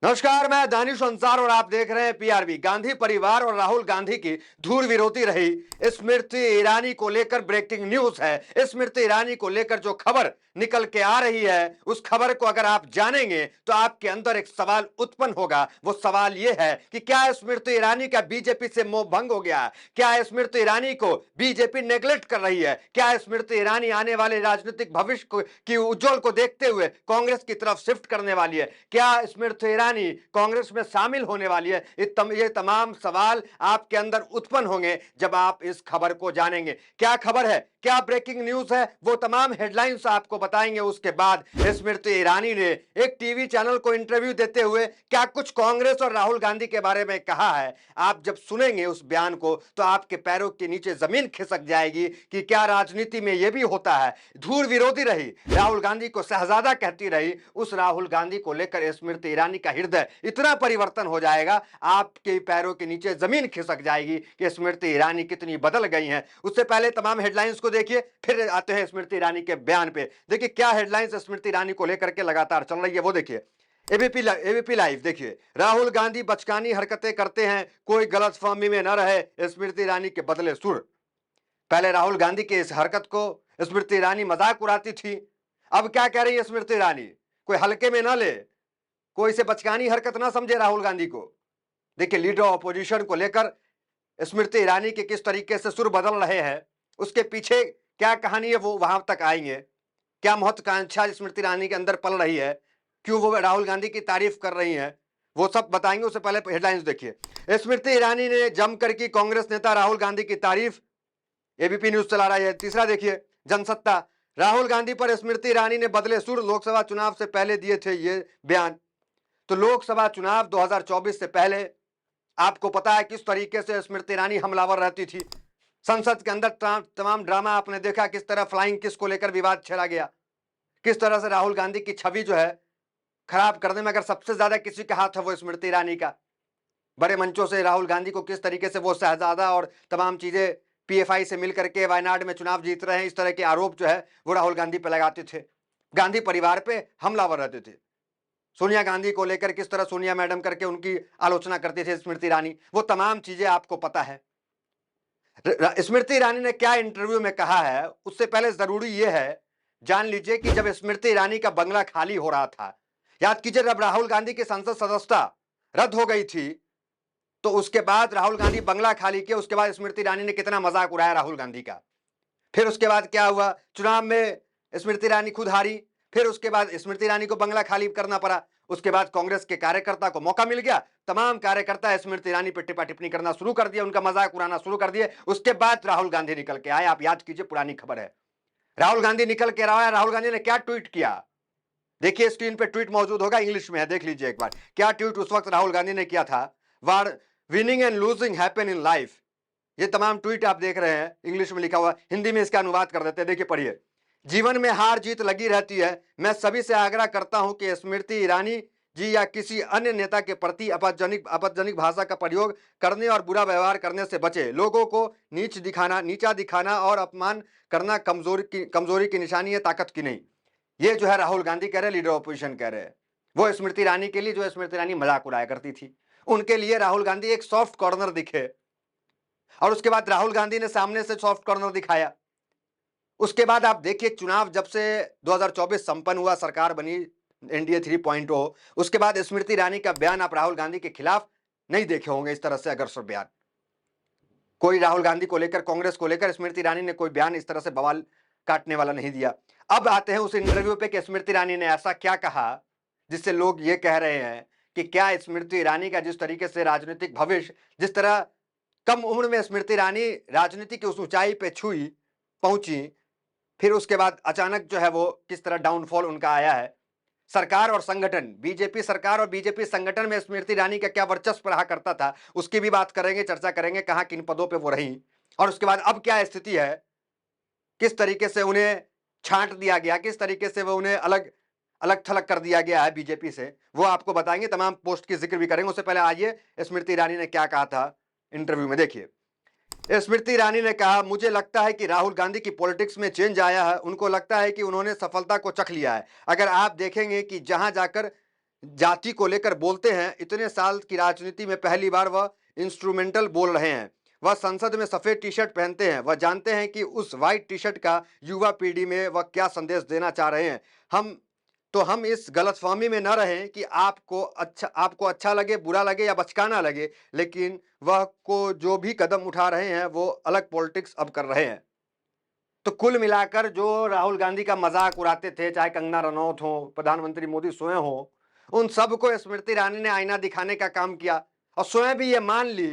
नमस्कार, मैं दानिश अंसार और आप देख रहे हैं पीआरबी। गांधी परिवार और राहुल गांधी की धूल विरोधी रही स्मृति ईरानी को लेकर ब्रेकिंग न्यूज है। स्मृति ईरानी को लेकर जो खबर निकल के आ रही है, उस खबर को अगर आप जानेंगे तो आपके अंदर एक सवाल उत्पन्न होगा। वो सवाल ये है कि क्या स्मृति ईरानी का बीजेपी से मोह भंग हो गया? क्या स्मृति ईरानी को बीजेपी नेग्लेक्ट कर रही है? क्या स्मृति ईरानी आने वाले राजनीतिक भविष्य की उज्जवल को देखते हुए कांग्रेस की तरफ शिफ्ट करने वाली है? क्या स्मृति ईरानी कांग्रेस में शामिल होने वाली है? ये तमाम सवाल आपके अंदर उत्पन्न होंगे जब आप इस खबर को जानेंगे। क्या खबर है, क्या ब्रेकिंग न्यूज है, वो तमाम हेडलाइंस आपको बताएंगे। उसके बाद स्मृति ईरानी ने एक टीवी चैनल को इंटरव्यू देते हुए क्या कुछ कांग्रेस और राहुल गांधी के बारे में कहा है। आप जब सुनेंगे उस बयान को तो आपके पैरों के नीचे जमीन खिसक जाएगी कि क्या राजनीति में यह भी होता है। धूल विरोधी रही, राहुल गांधी को शहजादा कहती रही, उस राहुल गांधी को लेकर स्मृति ईरानी का हृदय इतना परिवर्तन हो जाएगा, आपके पैरों के नीचे जमीन खिसक जाएगी कि स्मृति ईरानी कितनी बदल गई हैं। उससे पहले तमाम हेडलाइंस को देखिए, फिर आते हैं स्मृति ईरानी के बयान पे। देखिए क्या हेडलाइंस स्मृति ईरानी को लेकर के लगातार चल रही है, वो देखिए। एबीपी लाइव देखिए, राहुल गांधी बचकानी हरकतें करते हैं, कोई गलतफहमी में न रहे, स्मृति ईरानी के बदले सुर। पहले राहुल गांधी की इस हरकत को स्मृति ईरानी मजाक उड़ाती थी, अब क्या कह रही है स्मृति ईरानी? कोई हल्के में ना ले, कोई से बचकानी हरकत ना समझे राहुल गांधी को। देखिए लीडर ऑपोजिशन को लेकर स्मृति ईरानी के किस तरीके से सुर बदल रहे हैं, उसके पीछे क्या कहानी है वो वहां तक आएंगे। क्या महत्वाकांक्षा स्मृति ईरानी के अंदर पल रही है, क्यों वो राहुल गांधी की तारीफ कर रही हैं, वो सब बताएंगे। उससे पहले हेडलाइंस देखिए। स्मृति ईरानी ने जमकर की कांग्रेस नेता राहुल गांधी की तारीफ, एबीपी न्यूज चला रहा है। तीसरा देखिए, जनसत्ता, राहुल गांधी पर स्मृति ईरानी ने बदले सुर, लोकसभा चुनाव से पहले दिए थे ये बयान। तो लोकसभा चुनाव 2024 से पहले आपको पता है किस तरीके से स्मृति ईरानी हमलावर रहती थी। संसद के अंदर तमाम ड्रामा आपने देखा, किस तरह फ्लाइंग किस को लेकर विवाद छेड़ा गया, किस तरह से राहुल गांधी की छवि जो है खराब करने में अगर सबसे ज्यादा किसी का हाथ है वो स्मृति ईरानी का। बड़े मंचों से राहुल गांधी को किस तरीके से वो शहजादा और तमाम चीजें पीएफआई से मिलकर के वायनाड में चुनाव जीत रहे हैं, इस तरह के आरोप जो है वो राहुल गांधी पे लगाते थे। गांधी परिवार पे हमलावर रहते थे। सोनिया गांधी को लेकर किस तरह सोनिया मैडम करके उनकी आलोचना करती थी स्मृति ईरानी, वो तमाम चीजें आपको पता है। स्मृति ईरानी ने क्या इंटरव्यू में कहा है, उससे पहले जरूरी यह है जान लीजिए कि जब स्मृति ईरानी का बंगला खाली हो रहा था, याद कीजिए जब राहुल गांधी की संसद सदस्यता रद्द हो गई थी, तो उसके बाद राहुल गांधी बंगला खाली किया। उसके बाद स्मृति ईरानी ने कितना मजाक उड़ाया राहुल गांधी का। फिर उसके बाद क्या हुआ, चुनाव में स्मृति ईरानी खुद हारी, फिर उसके बाद स्मृति ईरानी को बंगला खाली करना पड़ा। उसके बाद कांग्रेस के कार्यकर्ता को मौका मिल गया, तमाम कार्यकर्ता स्मृति ईरानी पर टिप्पा टिप्पणी करना शुरू कर दिया, उनका मजाक उड़ाना शुरू कर दिए। उसके बाद राहुल गांधी निकल के आए। आप याद कीजिए, पुरानी खबर है, राहुल गांधी निकल के आया। राहुल गांधी ने क्या ट्वीट किया, देखिए स्क्रीन पे ट्वीट मौजूद होगा, इंग्लिश में है, देख लीजिए एक बार। क्या ट्वीट उस वक्त राहुल गांधी ने किया था, war winning and losing happen in life. ये तमाम ट्वीट आप देख रहे हैं, इंग्लिश में लिखा हुआ, हिंदी में इसका अनुवाद कर देते हैं, देखिए पढ़िए। जीवन में हार जीत लगी रहती है, मैं सभी से आग्रह करता हूं कि स्मृति ईरानी जी या किसी अन्य नेता के प्रति आपत्तिजनक भाषा का प्रयोग करने और बुरा व्यवहार करने से बचे। लोगों को नीचा दिखाना और अपमान करना कमजोरी की निशानी है, ताकत की नहीं। ये जो है राहुल गांधी कह रहे, लीडर ऑपोजिशन कह रहे हैं। वो स्मृति ईरानी के लिए, जो स्मृति ईरानी मजाक उड़ाया करती थी, उनके लिए राहुल गांधी एक सॉफ्ट कॉर्नर दिखे। और उसके बाद राहुल गांधी ने सामने से सॉफ्ट कॉर्नर दिखाया। उसके बाद आप देखिए, चुनाव जब से 2024 संपन्न हुआ, सरकार बनी एनडीए 3.0, उसके बाद स्मृति ईरानी का बयान आप राहुल गांधी के खिलाफ नहीं देखे होंगे इस तरह से अग्रसर बयान। कोई राहुल गांधी को लेकर, कांग्रेस को लेकर स्मृति ईरानी ने कोई बयान इस तरह से बवाल काटने वाला नहीं दिया। अब आते हैं उस इंटरव्यू पे कि स्मृति ईरानी ने ऐसा क्या कहा जिससे लोग ये कह रहे हैं कि क्या स्मृति ईरानी का जिस तरीके से राजनीतिक भविष्य, जिस तरह कम उम्र में स्मृति ईरानी राजनीति की उस ऊंचाई पे पहुंची, फिर उसके बाद अचानक जो है वो किस तरह डाउनफॉल उनका आया है। सरकार और संगठन, बीजेपी सरकार और बीजेपी संगठन में स्मृति ईरानी का क्या वर्चस्व रहा करता था, उसकी भी बात करेंगे, चर्चा करेंगे, कहां किन पदों पे वो रही, और उसके बाद अब क्या स्थिति है, किस तरीके से उन्हें छांट दिया गया, किस तरीके से वो उन्हें अलग अलग थलग कर दिया गया है बीजेपी से, वो आपको बताएंगे। तमाम पोस्ट की जिक्र भी करेंगे। उससे पहले आइए स्मृति ईरानी ने क्या कहा था इंटरव्यू में, देखिए। स्मृति ईरानी ने कहा, मुझे लगता है कि राहुल गांधी की पॉलिटिक्स में चेंज आया है, उनको लगता है कि उन्होंने सफलता को चख लिया है। अगर आप देखेंगे कि जाति को लेकर बोलते हैं, इतने साल की राजनीति में पहली बार वह इंस्ट्रूमेंटल बोल रहे हैं। वह संसद में सफेद टी शर्ट पहनते हैं, वह जानते हैं कि उस व्हाइट टी शर्ट का युवा पीढ़ी में वह क्या संदेश देना चाह रहे हैं। हम इस गलतफहमी में न रहें कि आपको अच्छा लगे, बुरा लगे या बचकाना लगे, लेकिन वह को जो भी कदम उठा रहे हैं वो अलग पॉलिटिक्स अब कर रहे हैं। तो कुल मिलाकर जो राहुल गांधी का मजाक उड़ाते थे, चाहे कंगना रनौत हो, प्रधानमंत्री मोदी स्वयं हो, उन सबको स्मृति ईरानी ने आईना दिखाने का काम किया और स्वयं भी ये मान ली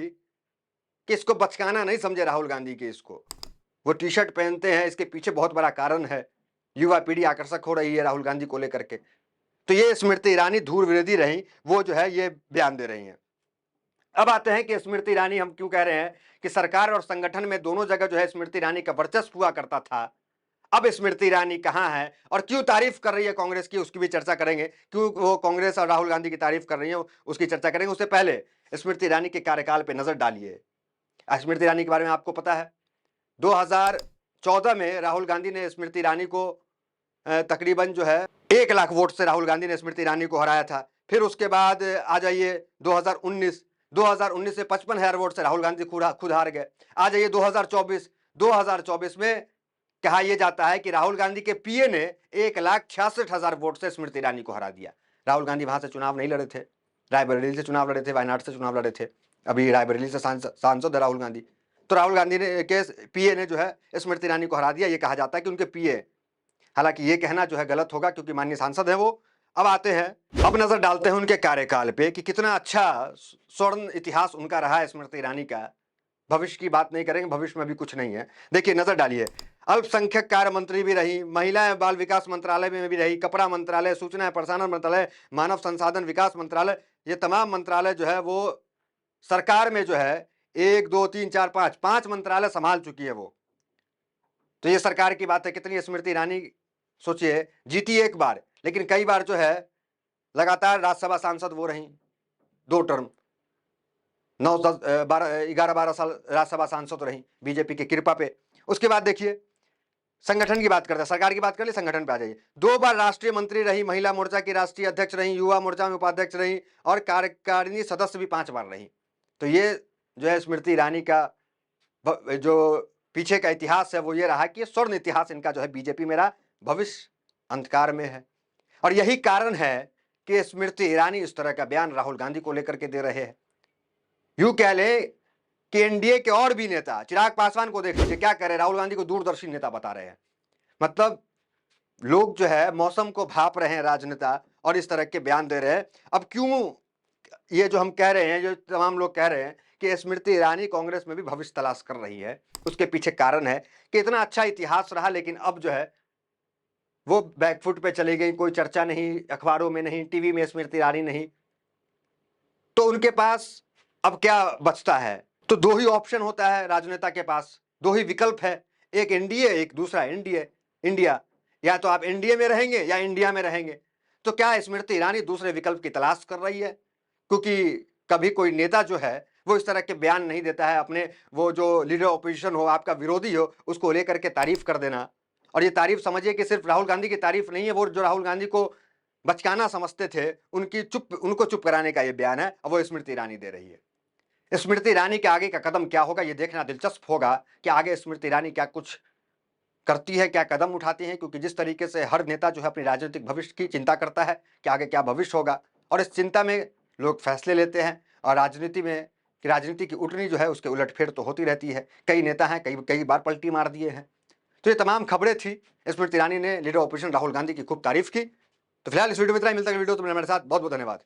कि इसको बचकाना नहीं समझे राहुल गांधी के इसको। वो टी शर्ट पहनते हैं, इसके पीछे बहुत बड़ा कारण है, युवा पीढ़ी आकर्षक हो रही है राहुल गांधी को लेकर के। तो ये स्मृति ईरानी धूर विरोधी रही, वो जो है ये बयान दे रही हैं। अब आते हैं कि स्मृति ईरानी, हम क्यों कह रहे हैं कि सरकार और संगठन में दोनों जगह जो है स्मृति ईरानी का वर्चस्व हुआ करता था। अब स्मृति ईरानी कहां है और क्यों तारीफ कर रही है कांग्रेस की, उसकी भी चर्चा करेंगे। क्यों वो कांग्रेस और राहुल गांधी की तारीफ कर रही है, उसकी चर्चा करेंगे। उससे पहले स्मृति ईरानी के कार्यकाल पे नजर डालिए। स्मृति ईरानी के बारे में आपको पता है, 2014 में राहुल गांधी ने स्मृति ईरानी को तकरीबन जो है 1 लाख वोट से राहुल गांधी ने स्मृति ईरानी को हराया था। फिर उसके बाद आ जाइए 2019 से 55,000 वोट से राहुल गांधी खुद हार गए। आ जाइए 2024 में कहा यह जाता है कि राहुल गांधी के पीए ने 1,66,000 वोट से स्मृति ईरानी को हरा दिया। राहुल गांधी वहां से चुनाव नहीं लड़े थे, रायबरेली से चुनाव लड़े थे, वायनाड से चुनाव लड़े थे। अभी रायबरेली से सांसद है राहुल गांधी। तो राहुल गांधी ने के पीए ने जो है स्मृति ईरानी को हरा दिया। ये कहा जाता है कि उनके पीए, हालांकि ये कहना जो है गलत होगा क्योंकि माननीय सांसद है वो। अब आते हैं, अब नजर डालते हैं उनके कार्यकाल पे कि कितना अच्छा स्वर्ण इतिहास उनका रहा है स्मृति ईरानी का। भविष्य की बात नहीं करेंगे, भविष्य में भी कुछ नहीं है। देखिए, नजर डालिए, अल्पसंख्यक कार्य मंत्री भी रही, महिला एवं बाल विकास मंत्रालय में भी रही, कपड़ा मंत्रालय, सूचना एवं प्रसारण मंत्रालय, मानव संसाधन विकास मंत्रालय, ये तमाम मंत्रालय जो है वो सरकार में जो है 1 2 3 4 5 मंत्रालय संभाल चुकी है वो। तो ये सरकार की बात है। कितनी स्मृति ईरानी, सोचिए, जीती एक बार, लेकिन कई बार जो है लगातार राज्यसभा सांसद वो रही, 2 टर्म, 9 10 11 12 साल राज्यसभा सांसद रही बीजेपी की कृपा पे। उसके बाद देखिए, संगठन की बात करते हैं, सरकार की बात कर ली, संगठन पे आ जाइए। 2 बार राष्ट्रीय मंत्री रही, महिला मोर्चा की राष्ट्रीय अध्यक्ष रही, युवा मोर्चा में उपाध्यक्ष रही और कार्यकारिणी सदस्य भी 5 बार रही। तो ये जो है स्मृति ईरानी का जो पीछे का इतिहास है वो ये रहा कि ये स्वर्ण इतिहास इनका जो है बीजेपी में रहा, भविष्य अंधकार में है। और यही कारण है कि स्मृति ईरानी इस तरह का बयान राहुल गांधी को लेकर के दे रहे हैं। यूं कह ले कि एनडीए के और भी नेता, चिराग पासवान को देख लीजिए क्या कह रहे हैं, राहुल गांधी को दूरदर्शी नेता बता रहे हैं। मतलब लोग जो है मौसम को भाप रहे हैं राजनेता और इस तरह के बयान दे रहे हैं। अब क्यों ये जो हम कह रहे हैं, जो तमाम लोग कह रहे हैं कि स्मृति ईरानी कांग्रेस में भी भविष्य तलाश कर रही है, उसके पीछे कारण है कि इतना अच्छा इतिहास रहा, लेकिन अब जो है वो बैकफुट पे चली गई, कोई चर्चा नहीं, अखबारों में नहीं, टीवी में स्मृति ईरानी नहीं। तो उनके पास अब क्या बचता है? तो 2 ही ऑप्शन होता है राजनेता के पास, 2 ही विकल्प है, एक एनडीए, एक दूसरा इंडिया। या तो आप एनडीए में रहेंगे या इंडिया में रहेंगे। तो क्या स्मृति ईरानी दूसरे विकल्प की तलाश कर रही है? क्योंकि कभी कोई नेता जो है वो इस तरह के बयान नहीं देता है, अपने वो जो लीडर ऑपोजिशन हो, आपका विरोधी हो, उसको लेकर के तारीफ कर देना। और ये तारीफ समझिए कि सिर्फ राहुल गांधी की तारीफ नहीं है, वो जो राहुल गांधी को बचकाना समझते थे उनको चुप कराने का ये बयान है, अब वो स्मृति ईरानी दे रही है। स्मृति ईरानी के आगे का कदम क्या होगा, ये देखना दिलचस्प होगा कि आगे स्मृति ईरानी क्या कुछ करती है, क्या कदम उठाती है। क्योंकि जिस तरीके से हर नेता जो है अपनी राजनीतिक भविष्य की चिंता करता है कि आगे क्या भविष्य होगा, और इस चिंता में लोग फैसले लेते हैं, और राजनीति की उठनी जो है उसके उलटफेर तो होती रहती है। कई नेता हैं कई बार पलटी मार दिए हैं। तो ये तमाम खबरें थी, स्मृति ईरानी ने लीडर ऑपोजिशन राहुल गांधी की खूब तारीफ की। तो फिलहाल इस वीडियो में इतना ही, मिलता है वीडियो तो मेरे साथ। बहुत बहुत धन्यवाद।